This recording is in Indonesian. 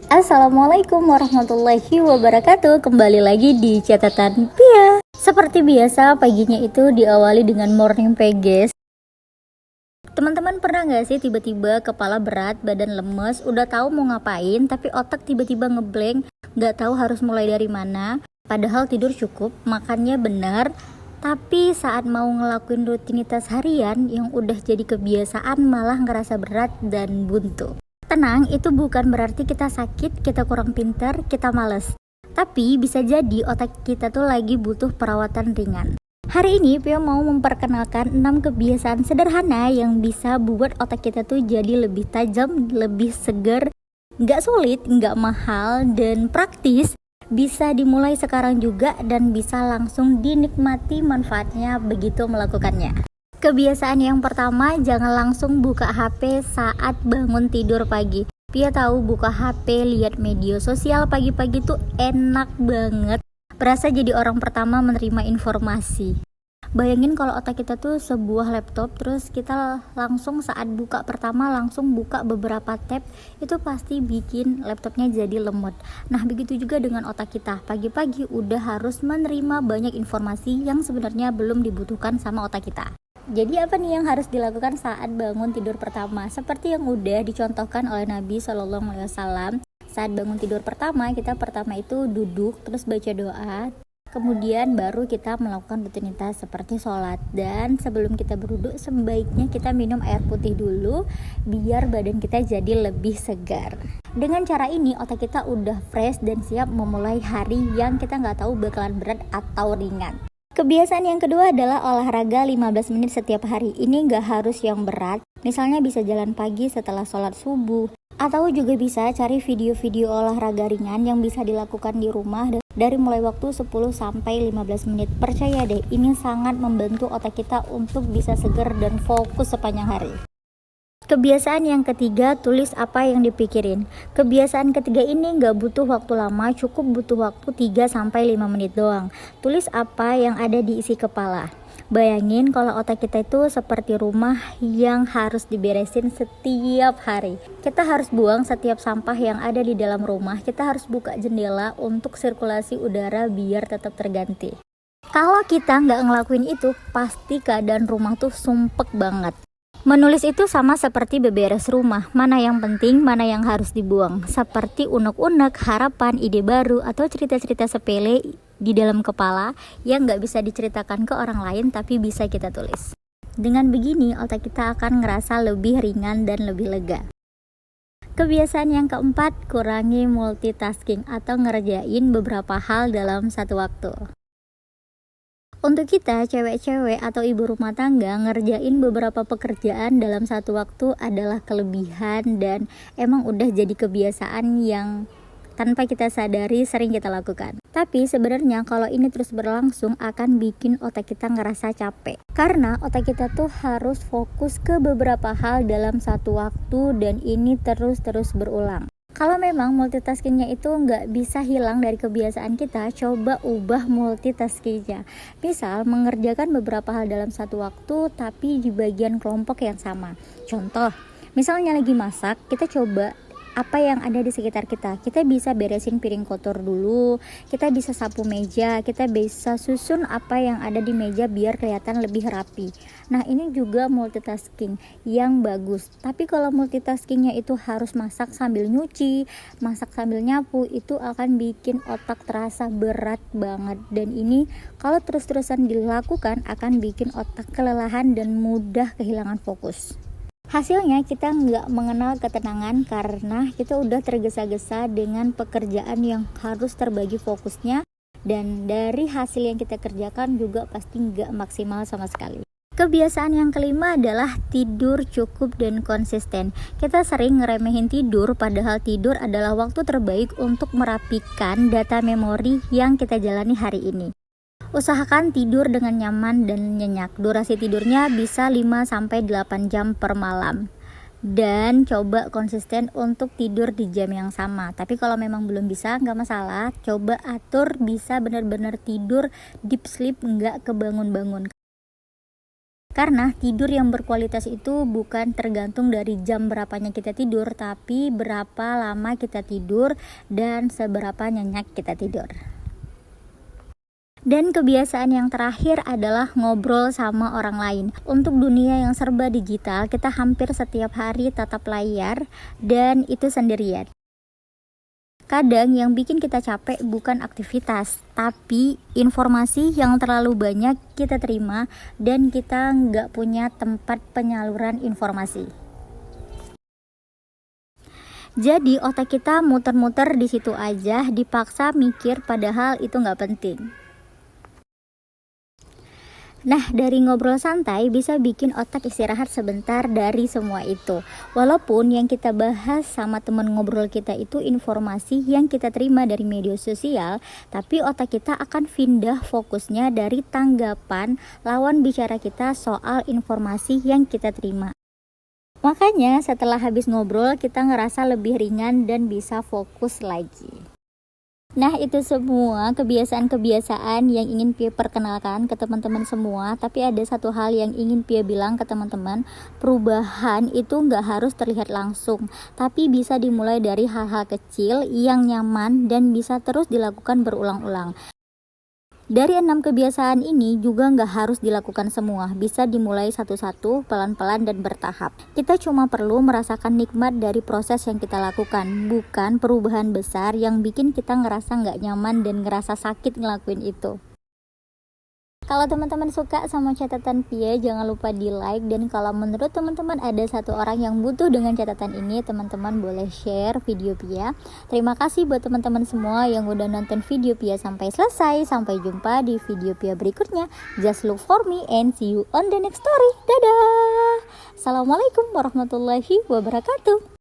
Assalamualaikum warahmatullahi wabarakatuh. Kembali lagi di catatan Pia. Seperti biasa, paginya itu diawali dengan morning pages. Teman-teman pernah gak sih tiba-tiba kepala berat, badan lemes, udah tahu mau ngapain, tapi otak tiba-tiba ngeblank, gak tahu harus mulai dari mana. Padahal tidur cukup, makannya benar, tapi saat mau ngelakuin rutinitas harian yang udah jadi kebiasaan malah ngerasa berat dan buntu. Tenang, itu bukan berarti kita sakit, kita kurang pintar, kita males. Tapi bisa jadi otak kita tuh lagi butuh perawatan ringan. Hari ini Pio mau memperkenalkan 6 kebiasaan sederhana yang bisa buat otak kita tuh jadi lebih tajam, lebih segar, nggak sulit, nggak mahal, dan praktis. Bisa dimulai sekarang juga dan bisa langsung dinikmati manfaatnya begitu melakukannya. Kebiasaan yang pertama, jangan langsung buka HP saat bangun tidur pagi. Pia tahu buka HP, lihat media sosial pagi-pagi tuh enak banget. Berasa jadi orang pertama menerima informasi. Bayangin kalau otak kita tuh sebuah laptop, terus kita langsung saat buka pertama langsung buka beberapa tab, itu pasti bikin laptopnya jadi lemot. Nah, begitu juga dengan otak kita. Pagi-pagi udah harus menerima banyak informasi yang sebenarnya belum dibutuhkan sama otak kita. Jadi apa nih yang harus dilakukan saat bangun tidur pertama? Seperti yang udah dicontohkan oleh Nabi SAW. Saat bangun tidur pertama, kita pertama itu duduk, terus baca doa. Kemudian baru kita melakukan rutinitas seperti sholat. Dan sebelum kita berduduk, sebaiknya kita minum air putih dulu, biar badan kita jadi lebih segar. Dengan cara ini, otak kita udah fresh dan siap memulai hari yang kita nggak tahu bakalan berat atau ringan. Kebiasaan yang kedua adalah olahraga 15 menit setiap hari. Ini nggak harus yang berat, misalnya bisa jalan pagi setelah sholat subuh, atau juga bisa cari video-video olahraga ringan yang bisa dilakukan di rumah dari mulai waktu 10-15 menit. Percaya deh, ini sangat membantu otak kita untuk bisa segar dan fokus sepanjang hari. Kebiasaan yang ketiga, tulis apa yang dipikirin. Kebiasaan ketiga ini gak butuh waktu lama, cukup butuh waktu 3-5 menit doang. Tulis apa yang ada di isi kepala. Bayangin kalau otak kita itu seperti rumah yang harus diberesin setiap hari. Kita harus buang setiap sampah yang ada di dalam rumah. Kita harus buka jendela untuk sirkulasi udara biar tetap terganti. Kalau kita gak ngelakuin itu, pasti keadaan rumah tuh sumpek banget. Menulis itu sama seperti beberes rumah, mana yang penting, mana yang harus dibuang. Seperti unek-unek, harapan, ide baru, atau cerita-cerita sepele di dalam kepala yang gak bisa diceritakan ke orang lain tapi bisa kita tulis. Dengan begini, otak kita akan ngerasa lebih ringan dan lebih lega. Kebiasaan yang keempat, kurangi multitasking atau ngerjain beberapa hal dalam satu waktu. Untuk kita, cewek-cewek atau ibu rumah tangga, ngerjain beberapa pekerjaan dalam satu waktu adalah kelebihan dan emang udah jadi kebiasaan yang tanpa kita sadari sering kita lakukan. Tapi sebenarnya kalau ini terus berlangsung akan bikin otak kita ngerasa capek. Karena otak kita tuh harus fokus ke beberapa hal dalam satu waktu dan ini terus-terus berulang. Kalau memang multitaskingnya itu nggak bisa hilang dari kebiasaan kita, coba ubah multitaskingnya. Misal, mengerjakan beberapa hal dalam satu waktu, tapi di bagian kelompok yang sama. Contoh, misalnya lagi masak, kita coba apa yang ada di sekitar kita. Kita bisa beresin piring kotor dulu, kita bisa sapu meja, kita bisa susun apa yang ada di meja biar kelihatan lebih rapi. Nah, ini juga multitasking yang bagus. Tapi kalau multitaskingnya itu harus masak sambil nyuci, masak sambil nyapu, itu akan bikin otak terasa berat banget. Dan ini kalau terus-terusan dilakukan akan bikin otak kelelahan dan mudah kehilangan fokus. Hasilnya kita nggak mengenal ketenangan karena kita udah tergesa-gesa dengan pekerjaan yang harus terbagi fokusnya, dan dari hasil yang kita kerjakan juga pasti nggak maksimal sama sekali. Kebiasaan yang kelima adalah tidur cukup dan konsisten. Kita sering ngeremehin tidur, padahal tidur adalah waktu terbaik untuk merapikan data memori yang kita jalani hari ini. Usahakan tidur dengan nyaman dan nyenyak. Durasi tidurnya bisa 5-8 jam per malam. Dan coba konsisten untuk tidur di jam yang sama. Tapi kalau memang belum bisa, nggak masalah. Coba atur bisa benar-benar tidur deep sleep, nggak kebangun-bangun. Karena tidur yang berkualitas itu bukan tergantung dari jam berapanya kita tidur, tapi berapa lama kita tidur dan seberapa nyenyak kita tidur. Dan kebiasaan yang terakhir adalah ngobrol sama orang lain. Untuk dunia yang serba digital, kita hampir setiap hari tatap layar dan itu sendirian. Kadang yang bikin kita capek bukan aktivitas, tapi informasi yang terlalu banyak kita terima dan kita nggak punya tempat penyaluran informasi. Jadi otak kita muter-muter di situ aja, dipaksa mikir padahal itu nggak penting. Nah, dari ngobrol santai bisa bikin otak istirahat sebentar dari semua itu. Walaupun yang kita bahas sama teman ngobrol kita itu informasi yang kita terima dari media sosial, tapi otak kita akan pindah fokusnya dari tanggapan lawan bicara kita soal informasi yang kita terima. Makanya setelah habis ngobrol kita ngerasa lebih ringan dan bisa fokus lagi. Nah, itu semua kebiasaan-kebiasaan yang ingin Pia perkenalkan ke teman-teman semua. Tapi ada satu hal yang ingin Pia bilang ke teman-teman, perubahan itu nggak harus terlihat langsung, tapi bisa dimulai dari hal-hal kecil yang nyaman dan bisa terus dilakukan berulang-ulang. Dari 6 kebiasaan ini juga nggak harus dilakukan semua, bisa dimulai satu-satu, pelan-pelan dan bertahap. Kita cuma perlu merasakan nikmat dari proses yang kita lakukan, bukan perubahan besar yang bikin kita ngerasa nggak nyaman dan ngerasa sakit ngelakuin itu. Kalau teman-teman suka sama catatan Pia, jangan lupa di like. Dan kalau menurut teman-teman ada satu orang yang butuh dengan catatan ini, teman-teman boleh share video Pia. Terima kasih buat teman-teman semua yang udah nonton video Pia sampai selesai. Sampai jumpa di video Pia berikutnya. Just look for me and see you on the next story. Dadah. Assalamualaikum warahmatullahi wabarakatuh.